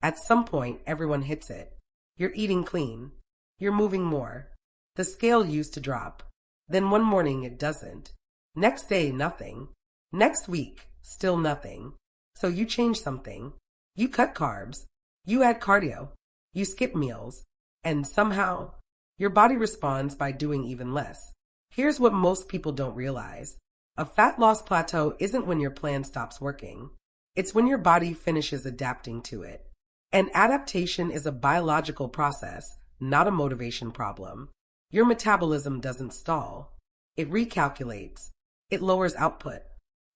At some point, everyone hits it. You're eating clean. You're moving more. The scale used to drop. Then one morning it doesn't. Next day, nothing. Next week, still nothing. So you change something. You cut carbs. You add cardio. You skip meals. And somehow, your body responds by doing even less. Here's what most people don't realize. A fat loss plateau isn't when your plan stops working. It's when your body finishes adapting to it. And adaptation is a biological process, not a motivation problem. Your metabolism doesn't stall. It recalculates. It lowers output.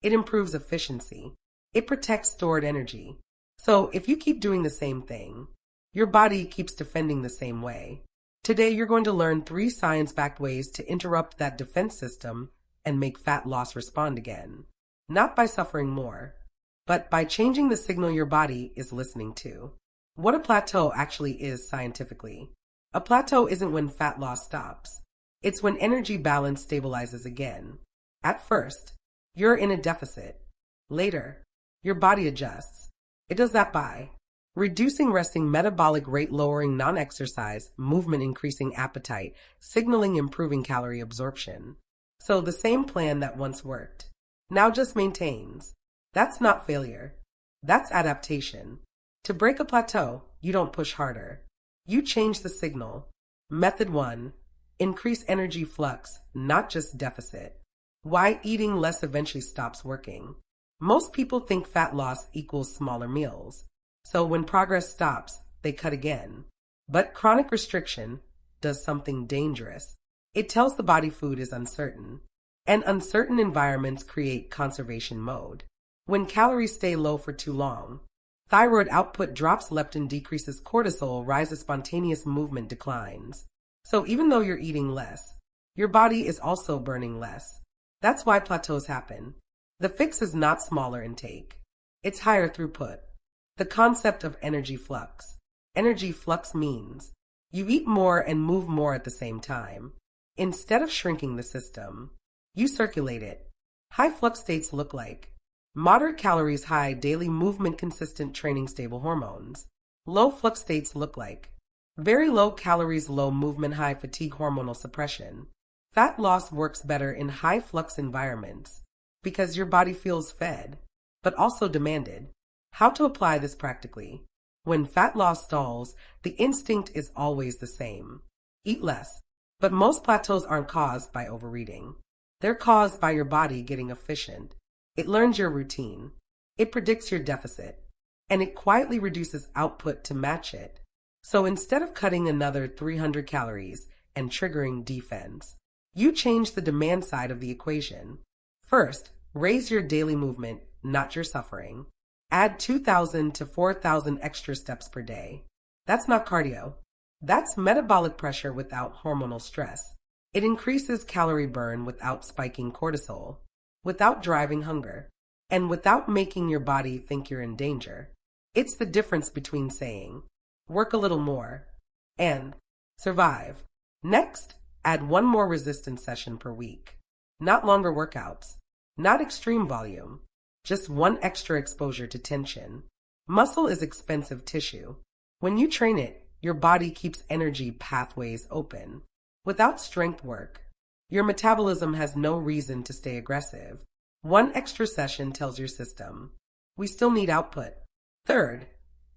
It improves efficiency. It protects stored energy. So if you keep doing the same thing, your body keeps defending the same way. Today, you're going to learn 3 science-backed ways to interrupt that defense system and make fat loss respond again. Not by suffering more, but by changing the signal your body is listening to. What a plateau actually is scientifically. A plateau isn't when fat loss stops. It's when energy balance stabilizes again. At first, you're in a deficit. Later, your body adjusts. It does that by reducing resting metabolic rate, lowering non-exercise, movement increasing appetite, signaling improving calorie absorption. So the same plan that once worked now just maintains. That's not failure. That's adaptation. To break a plateau, you don't push harder. You change the signal. Method 1. Increase energy flux, not just deficit. Why eating less eventually stops working. Most people think fat loss equals smaller meals. So when progress stops, they cut again. But chronic restriction does something dangerous. It tells the body food is uncertain. And uncertain environments create conservation mode. When calories stay low for too long, thyroid output drops, leptin decreases, cortisol rises, spontaneous movement declines. So even though you're eating less, your body is also burning less. That's why plateaus happen. The fix is not smaller intake. It's higher throughput. The concept of energy flux. Energy flux means you eat more and move more at the same time. Instead of shrinking the system, you circulate it. High flux states look like moderate calories, high daily movement, consistent training, stable hormones. Low flux states look like very low calories, low movement, high fatigue, hormonal suppression. Fat loss works better in high flux environments because your body feels fed, but also demanded. How to apply this practically? When fat loss stalls, the instinct is always the same. Eat less. But most plateaus aren't caused by overeating. They're caused by your body getting efficient. It learns your routine. It predicts your deficit. And it quietly reduces output to match it. So instead of cutting another 300 calories and triggering defense, you change the demand side of the equation. First, raise your daily movement, not your suffering. Add 2,000 to 4,000 extra steps per day. That's not cardio. That's metabolic pressure without hormonal stress. It increases calorie burn without spiking cortisol, without driving hunger, and without making your body think you're in danger. It's the difference between saying, work a little more, and survive. Next, add 1 more resistance session per week. Not longer workouts, not extreme volume, just 1 extra exposure to tension. Muscle is expensive tissue. When you train it, your body keeps energy pathways open. Without strength work, your metabolism has no reason to stay aggressive. 1 extra session tells your system, we still need output. Third,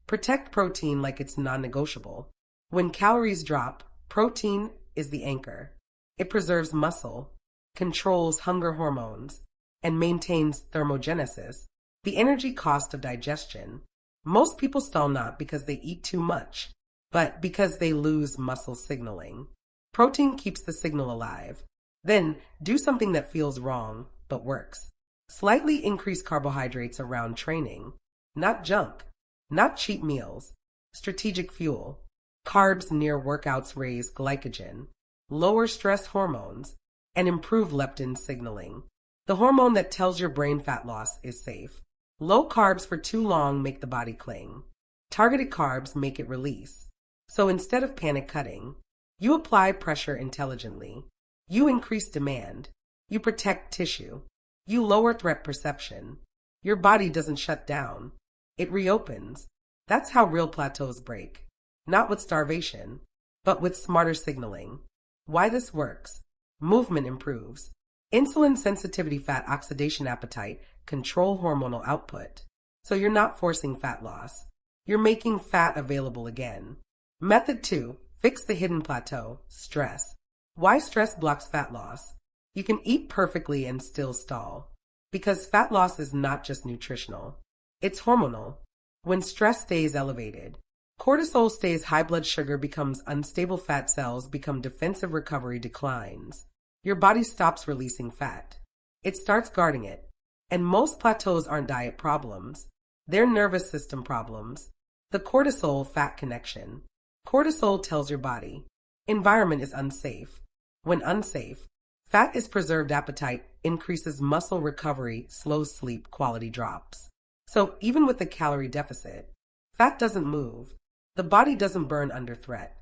protect protein like it's non-negotiable. When calories drop, protein is the anchor. It preserves muscle, controls hunger hormones, and maintains thermogenesis, the energy cost of digestion. Most people stall not because they eat too much, but because they lose muscle signaling. Protein keeps the signal alive. Then, do something that feels wrong, but works. Slightly increase carbohydrates around training. Not junk. Not cheap meals. Strategic fuel. Carbs near workouts raise glycogen, lower stress hormones, and improve leptin signaling. The hormone that tells your brain fat loss is safe. Low carbs for too long make the body cling. Targeted carbs make it release. So instead of panic cutting, you apply pressure intelligently. You increase demand. You protect tissue. You lower threat perception. Your body doesn't shut down. It reopens. That's how real plateaus break. Not with starvation, but with smarter signaling. Why this works. Movement improves. Insulin sensitivity, fat oxidation, appetite, control hormonal output. So you're not forcing fat loss. You're making fat available again. Method 2. Fix the hidden plateau. Stress. Why stress blocks fat loss? You can eat perfectly and still stall. Because fat loss is not just nutritional. It's hormonal. When stress stays elevated, cortisol stays high, blood sugar becomes unstable, fat cells become defensive, recovery declines. Your body stops releasing fat. It starts guarding it. And most plateaus aren't diet problems. They're nervous system problems. The cortisol-fat connection. Cortisol tells your body, environment is unsafe. When unsafe, fat is preserved, appetite increases, muscle recovery slows, sleep quality drops. So even with a calorie deficit, fat doesn't move. The body doesn't burn under threat.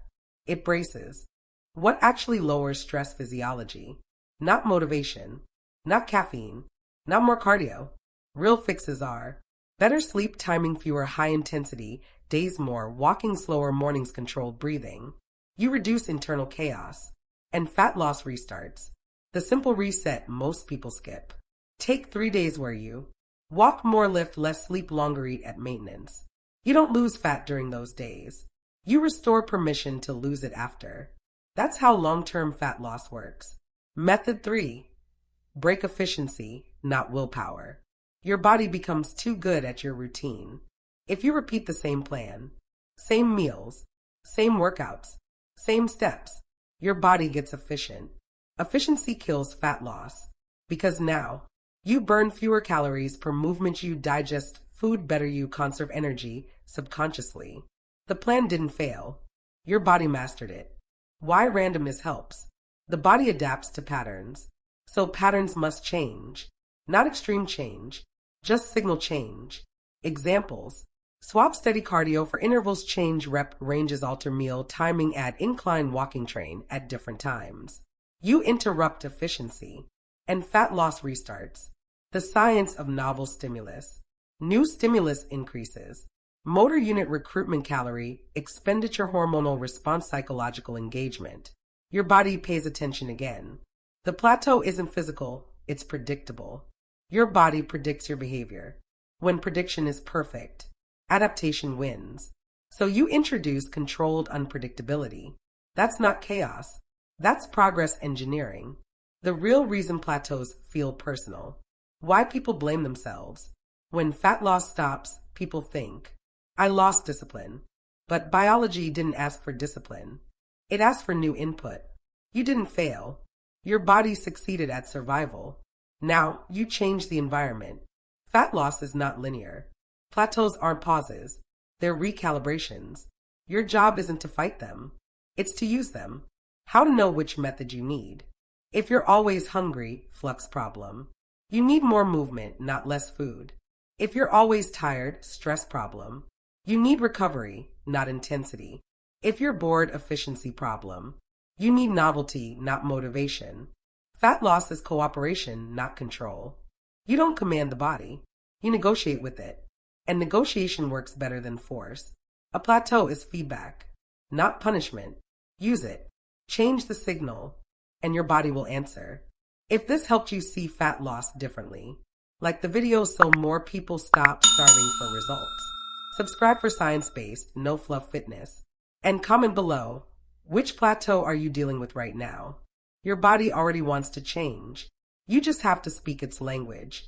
It braces. What actually lowers stress? Physiology. Not motivation. Not caffeine. Not more cardio. Real fixes are better sleep timing, fewer high-intensity days, more walking, slower mornings, controlled breathing. You reduce internal chaos. And fat loss restarts. The simple reset most people skip. Take 3 days where you walk more, lift less, sleep longer, eat at maintenance. You don't lose fat during those days. You restore permission to lose it after. That's how long-term fat loss works. Method 3. Break efficiency, not willpower. Your body becomes too good at your routine. If you repeat the same plan, same meals, same workouts, same steps, your body gets efficient. Efficiency kills fat loss. Because now, you burn fewer calories per movement, you digest food better, you conserve energy subconsciously. The plan didn't fail. Your body mastered it. Why randomness helps? The body adapts to patterns. So patterns must change. Not extreme change, just signal change. Examples. Swap steady cardio for intervals, change rep ranges, alter meal timing, add incline walking, train at different times. You interrupt efficiency. And fat loss restarts. The science of novel stimulus. New stimulus increases. Motor unit recruitment, calorie expenditure, hormonal response, psychological engagement. Your body pays attention again. The plateau isn't physical, it's predictable. Your body predicts your behavior. When prediction is perfect, adaptation wins. So you introduce controlled unpredictability. That's not chaos. That's progress engineering. The real reason plateaus feel personal. Why people blame themselves. When fat loss stops, people think, I lost discipline. But biology didn't ask for discipline. It asked for new input. You didn't fail. Your body succeeded at survival. Now you change the environment. Fat loss is not linear. Plateaus aren't pauses. They're recalibrations. Your job isn't to fight them. It's to use them. How to know which method you need. If you're always hungry, flux problem. You need more movement, not less food. If you're always tired, stress problem. You need recovery, not intensity. If you're bored, efficiency problem. You need novelty, not motivation. Fat loss is cooperation, not control. You don't command the body. You negotiate with it. And negotiation works better than force. A plateau is feedback, not punishment. Use it. Change the signal, and your body will answer. If this helped you see fat loss differently, like the video so more people stop starving for results. Subscribe for science-based, no-fluff fitness. And comment below, which plateau are you dealing with right now? Your body already wants to change. You just have to speak its language.